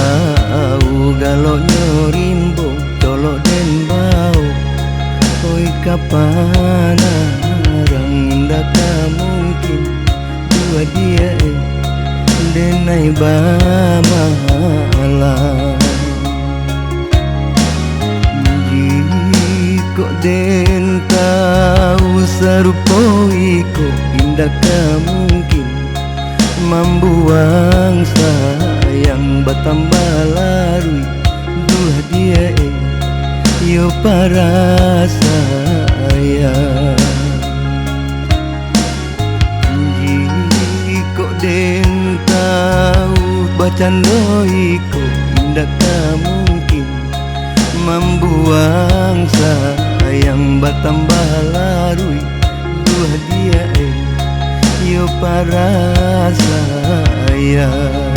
tahu galonyo rimbo colok den bau. Oi kapan arang indah mungkin dua dia denai bamalam. Jiko den tahu serupa iko indah mungkin membuang sayang bertambah larui dua dia yo para sayang. Jiko den tahu bacando iko indah mungkin membuang sayang bertambah larui dua dia yo para sayang.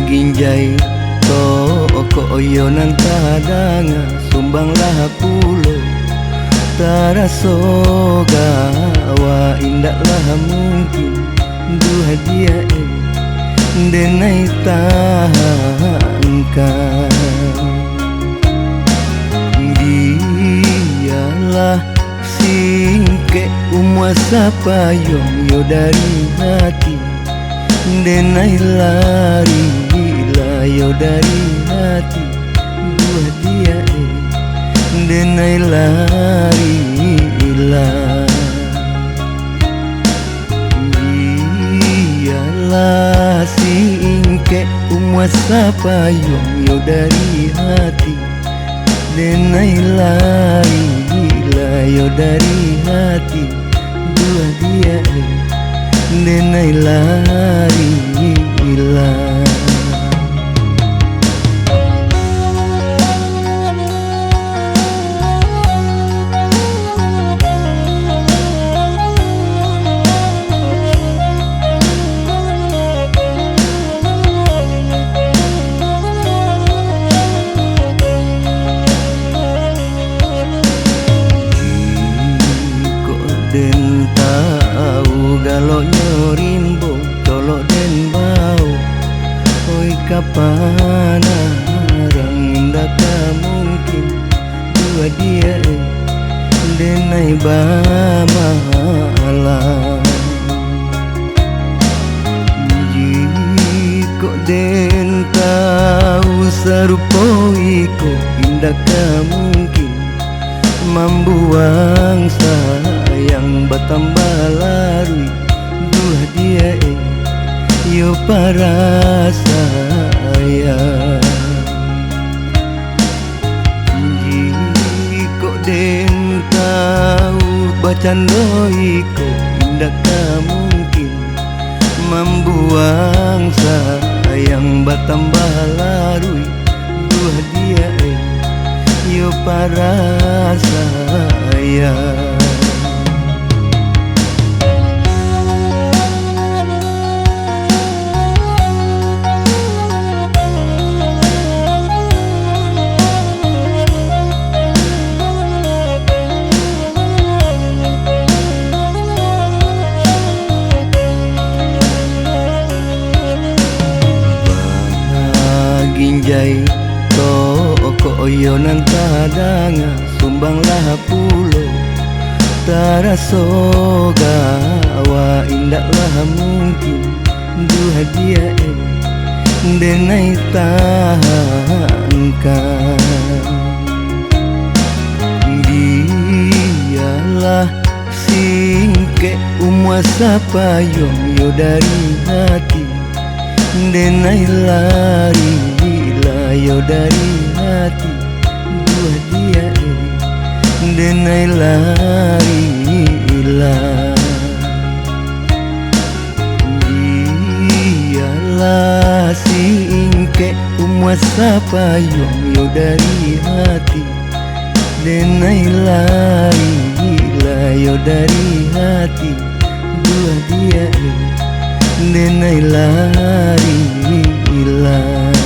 Ginjai toko yo nan tadanga sumbanglah pulo taraso gawa indahlah mungkin dua dia denai tahankan. Dialah singke umuasa payung yo dari hati denai lari yo dari hati dua dia denai lari ilah. Dialah singke umuasa payung yo dari hati denai lari yo dari hati dua dia denai lari ilah. Den tahu galonyo rimbo colok den bau. Oi kapan arang indah mungkin dua dia denai bamalam. Jiko den tahu serupa iko indah mungkin membuang sayang bertambah larui dua dia yo para sayang. Jiko den tahu bacando iko indah mungkin membuang sayang bertambah larui dua dia yo para sayang. Ginjai toko yo nan tadanga sumbanglah pulo taraso gawa indahlah mungkin dua dia denai tahankan. Dialah singke umuasa payung yo dari hati denai lari yo dari hati dua dia denai lari ilah. Dialah singke umuasa payung yo dari hati denai lari yo dari hati dua dia denai lari hilang.